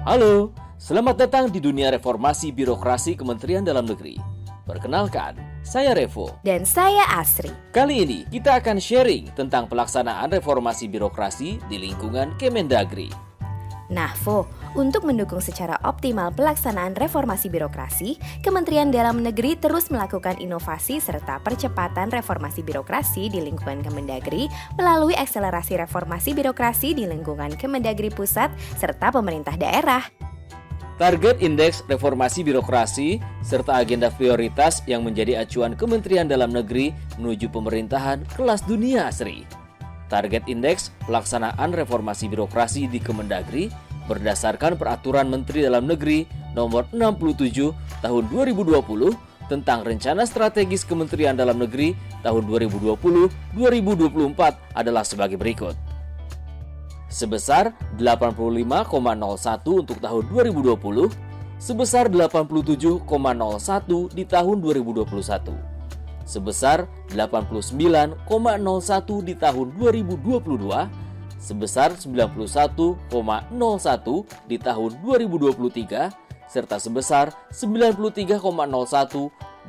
Halo, selamat datang di dunia reformasi birokrasi Kementerian Dalam Negeri. Perkenalkan, saya Revo. Dan saya Asri. Kali ini kita akan sharing tentang pelaksanaan reformasi birokrasi di lingkungan Kemendagri. Nah, Vo, untuk mendukung secara optimal pelaksanaan reformasi birokrasi, Kementerian Dalam Negeri terus melakukan inovasi serta percepatan reformasi birokrasi di lingkungan Kemendagri melalui akselerasi reformasi birokrasi di lingkungan Kemendagri Pusat serta pemerintah daerah. Target indeks reformasi birokrasi serta agenda prioritas yang menjadi acuan Kementerian Dalam Negeri menuju pemerintahan kelas dunia, Asri. Target indeks pelaksanaan reformasi birokrasi di Kemendagri berdasarkan Peraturan Menteri Dalam Negeri Nomor 67 Tahun 2020 tentang Rencana Strategis Kementerian Dalam Negeri tahun 2020-2024 adalah sebagai berikut. Sebesar 85,01 untuk tahun 2020, sebesar 87,01 di tahun 2021. Sebesar 89,01 di tahun 2022, sebesar 91,01 di tahun 2023, serta sebesar 93,01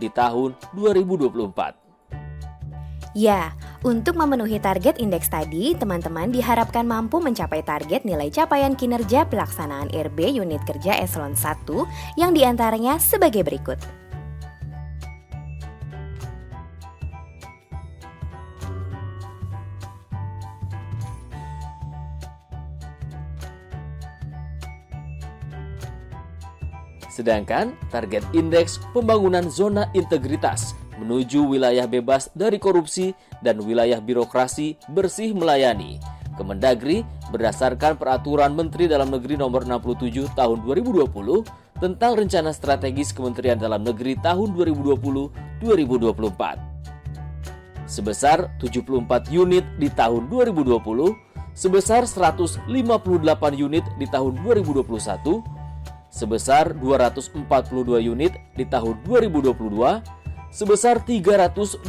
di tahun 2024. Ya, untuk memenuhi target indeks tadi, teman-teman diharapkan mampu mencapai target nilai capaian kinerja pelaksanaan RB unit kerja eselon 1 yang diantaranya sebagai berikut. Sedangkan target indeks pembangunan zona integritas menuju wilayah bebas dari korupsi dan wilayah birokrasi bersih melayani Kemendagri berdasarkan Peraturan Menteri Dalam Negeri Nomor 67 Tahun 2020 tentang Rencana Strategis Kementerian Dalam Negeri tahun 2020-2024. Sebesar 74 unit di tahun 2020, sebesar 158 unit di tahun 2021, sebesar 242 unit di tahun 2022, sebesar 329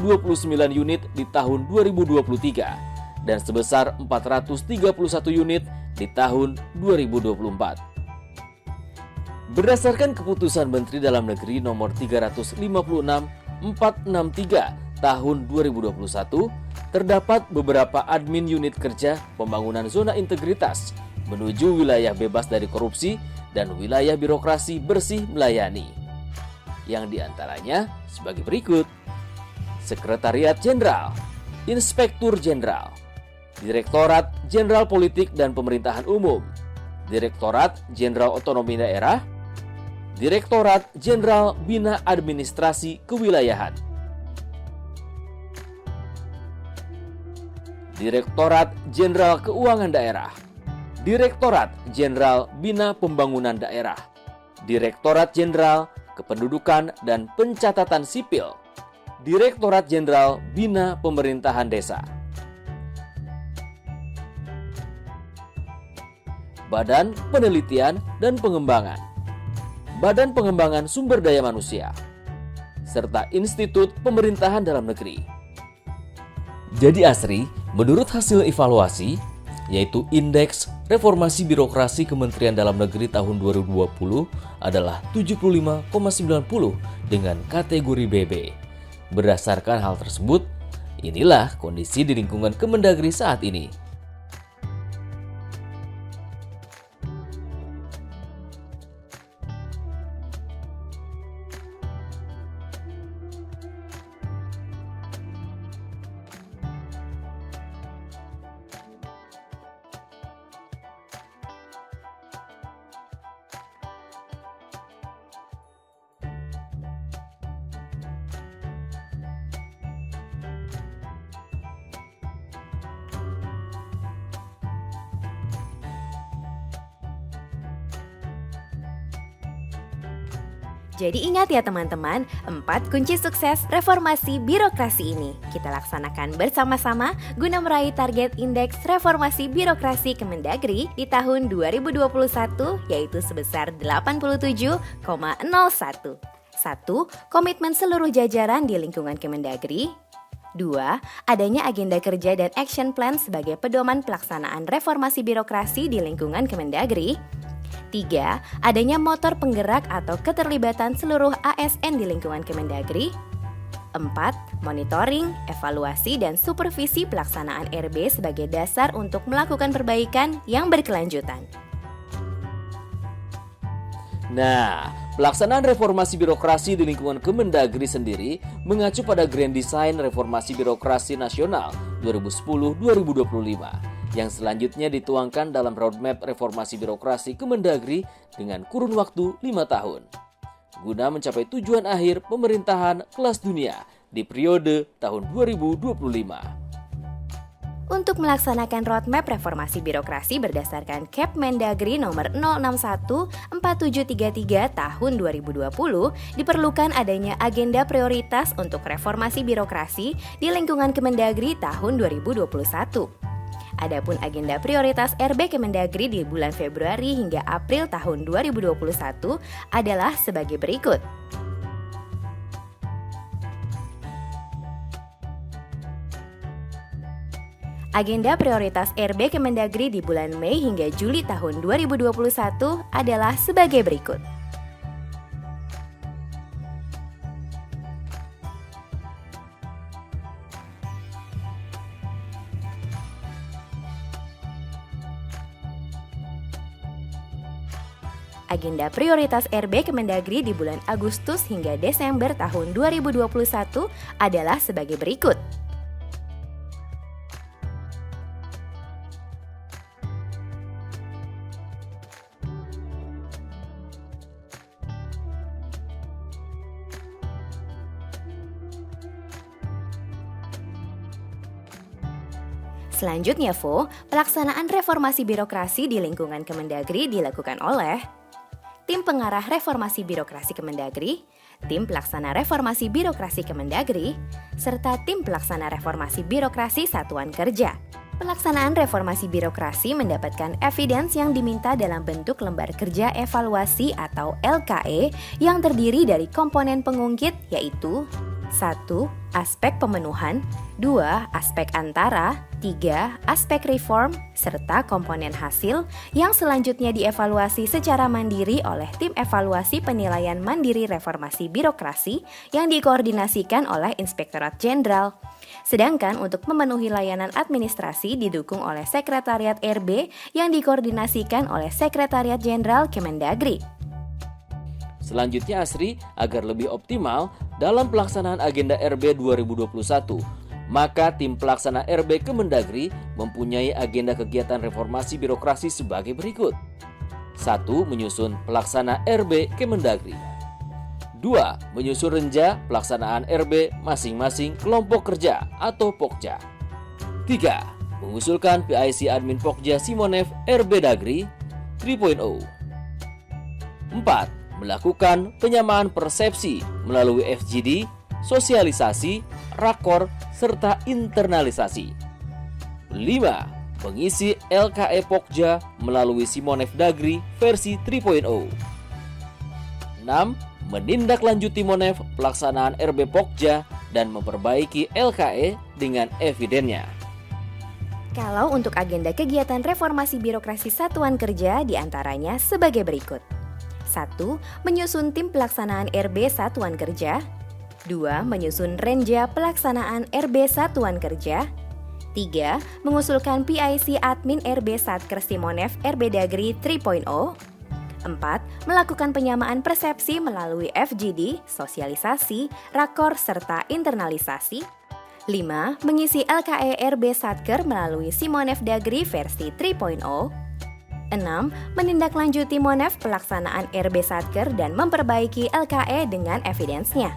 unit di tahun 2023, dan sebesar 431 unit di tahun 2024. Berdasarkan Keputusan Menteri Dalam Negeri Nomor 356/463 Tahun 2021, terdapat beberapa admin unit kerja pembangunan zona integritas menuju wilayah bebas dari korupsi dan wilayah birokrasi bersih melayani, yang diantaranya sebagai berikut: Sekretariat Jenderal, Inspektur Jenderal, Direktorat Jenderal Politik dan Pemerintahan Umum, Direktorat Jenderal Otonomi Daerah, Direktorat Jenderal Bina Administrasi Kewilayahan, Direktorat Jenderal Keuangan Daerah, Direktorat Jenderal Bina Pembangunan Daerah, Direktorat Jenderal Kependudukan dan Pencatatan Sipil, Direktorat Jenderal Bina Pemerintahan Desa, Badan Penelitian dan Pengembangan, Badan Pengembangan Sumber Daya Manusia, serta Institut Pemerintahan Dalam Negeri. Jadi Asri, menurut hasil evaluasi, yaitu Indeks Reformasi Birokrasi Kementerian Dalam Negeri tahun 2020 adalah 75,90 dengan kategori BB. Berdasarkan hal tersebut, inilah kondisi di lingkungan Kemendagri saat ini. Jadi ingat ya teman-teman, 4 kunci sukses reformasi birokrasi ini kita laksanakan bersama-sama guna meraih target indeks reformasi birokrasi Kemendagri di tahun 2021 yaitu sebesar 87,01. 1. Komitmen seluruh jajaran di lingkungan Kemendagri. 2. Adanya agenda kerja dan action plan sebagai pedoman pelaksanaan reformasi birokrasi di lingkungan Kemendagri. 3. Adanya motor penggerak atau keterlibatan seluruh ASN di lingkungan Kemendagri. 4. Monitoring, evaluasi, dan supervisi pelaksanaan RB sebagai dasar untuk melakukan perbaikan yang berkelanjutan. Nah, pelaksanaan reformasi birokrasi di lingkungan Kemendagri sendiri mengacu pada Grand Design Reformasi Birokrasi Nasional 2010-2025 yang selanjutnya dituangkan dalam Roadmap Reformasi Birokrasi Kemendagri dengan kurun waktu 5 tahun guna mencapai tujuan akhir pemerintahan kelas dunia di periode tahun 2025. Untuk melaksanakan roadmap reformasi birokrasi berdasarkan Kepmendagri nomor 061-4733 tahun 2020, diperlukan adanya agenda prioritas untuk reformasi birokrasi di lingkungan Kemendagri tahun 2021. Adapun agenda prioritas RB Kemendagri di bulan Februari hingga April tahun 2021 adalah sebagai berikut. Agenda prioritas RB Kemendagri di bulan Mei hingga Juli tahun 2021 adalah sebagai berikut. Agenda prioritas RB Kemendagri di bulan Agustus hingga Desember tahun 2021 adalah sebagai berikut. Selanjutnya, pelaksanaan reformasi birokrasi di lingkungan Kemendagri dilakukan oleh Tim Pengarah Reformasi Birokrasi Kemendagri, Tim Pelaksana Reformasi Birokrasi Kemendagri, serta Tim Pelaksana Reformasi Birokrasi Satuan Kerja. Pelaksanaan reformasi birokrasi mendapatkan evidence yang diminta dalam bentuk lembar kerja evaluasi atau LKE yang terdiri dari komponen pengungkit yaitu 1. Aspek pemenuhan, 2. Aspek antara, 3. Aspek reform, serta komponen hasil yang selanjutnya dievaluasi secara mandiri oleh Tim Evaluasi Penilaian Mandiri Reformasi Birokrasi yang dikoordinasikan oleh Inspektorat Jenderal. Sedangkan untuk memenuhi layanan administrasi didukung oleh Sekretariat RB yang dikoordinasikan oleh Sekretariat Jenderal Kemendagri. Selanjutnya Asri, agar lebih optimal dalam pelaksanaan agenda RB 2021, maka tim pelaksana RB Kemendagri mempunyai agenda kegiatan reformasi birokrasi sebagai berikut. 1. Menyusun pelaksana RB Kemendagri. 2. Menyusun renja pelaksanaan RB masing-masing kelompok kerja atau Pokja. 3. Mengusulkan PIC Admin Pokja Simonef RB Dagri 3.0. 4. Melakukan penyamaan persepsi melalui FGD, sosialisasi, rakor, serta internalisasi. 5. Mengisi LKE Pokja melalui Simonef Dagri versi 3.0. 6. Menindaklanjuti Monef pelaksanaan RB Pokja dan memperbaiki LKE dengan evidennya. Kalau untuk agenda kegiatan reformasi birokrasi satuan kerja diantaranya sebagai berikut. 1. Menyusun tim pelaksanaan RB Satuan Kerja. 2. Menyusun renja pelaksanaan RB Satuan Kerja. 3. Mengusulkan PIC Admin RB Satker Simonef RB Dagri 3.0. 4. Melakukan penyamaan persepsi melalui FGD, sosialisasi, rakor, serta internalisasi. 5. Mengisi LKE RB Satker melalui Simonef Dagri versi 3.0. 6. Menindaklanjuti Monef pelaksanaan RB Satker dan memperbaiki LKE dengan evidensnya.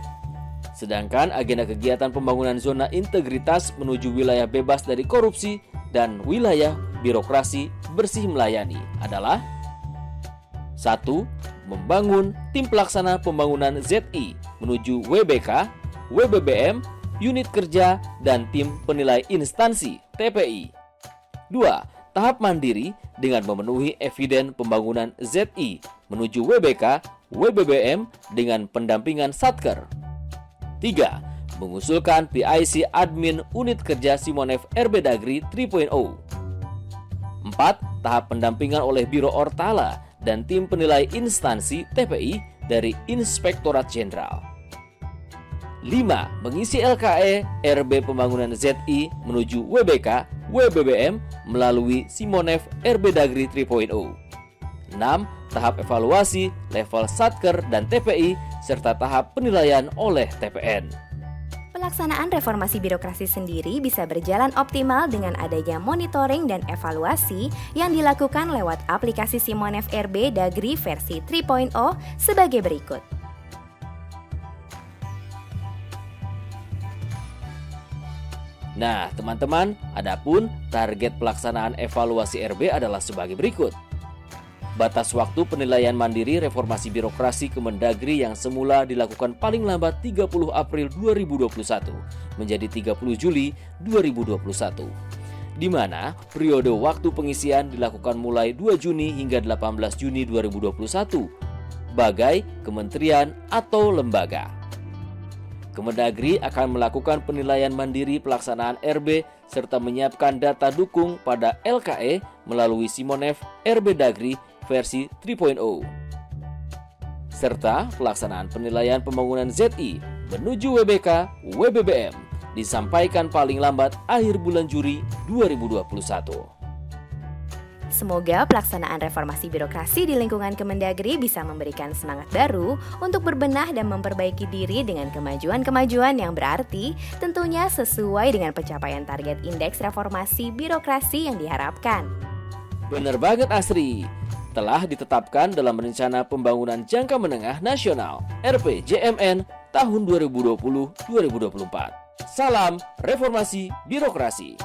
Sedangkan agenda kegiatan pembangunan zona integritas menuju wilayah bebas dari korupsi dan wilayah birokrasi bersih melayani adalah 1. Membangun tim pelaksana pembangunan ZI menuju WBK, WBBM, unit kerja, dan tim penilai instansi TPI. 2. Tahap mandiri dengan memenuhi eviden pembangunan ZI menuju WBK, WBBM dengan pendampingan Satker. 3. Mengusulkan PIC Admin Unit Kerja Simonef RB Dagri 3.0. 4. Tahap pendampingan oleh Biro Ortala dan tim penilai instansi TPI dari Inspektorat Jenderal. 5. Mengisi LKE RB Pembangunan ZI menuju WBK, WBBM melalui Simonef RB Dagri 3.0. 6. Tahap evaluasi level Satker dan TPI serta tahap penilaian oleh TPN. Pelaksanaan reformasi birokrasi sendiri bisa berjalan optimal dengan adanya monitoring dan evaluasi yang dilakukan lewat aplikasi Simonef RB Dagri versi 3.0 sebagai berikut. Nah, teman-teman, adapun target pelaksanaan evaluasi RB adalah sebagai berikut. Batas waktu penilaian mandiri reformasi birokrasi Kemendagri yang semula dilakukan paling lambat 30 April 2021 menjadi 30 Juli 2021. Di mana periode waktu pengisian dilakukan mulai 2 Juni hingga 18 Juni 2021 bagai kementerian atau lembaga. Kemendagri akan melakukan penilaian mandiri pelaksanaan RB serta menyiapkan data dukung pada LKE melalui Simonef RB Dagri versi 3.0 serta pelaksanaan penilaian pembangunan ZI menuju WBK WBBM disampaikan paling lambat akhir bulan Juli 2021. Semoga pelaksanaan reformasi birokrasi di lingkungan Kemendagri bisa memberikan semangat baru untuk berbenah dan memperbaiki diri dengan kemajuan-kemajuan yang berarti, tentunya sesuai dengan pencapaian target indeks reformasi birokrasi yang diharapkan. Bener banget Asri, telah ditetapkan dalam Rencana Pembangunan Jangka Menengah Nasional RPJMN tahun 2020-2024. Salam reformasi birokrasi.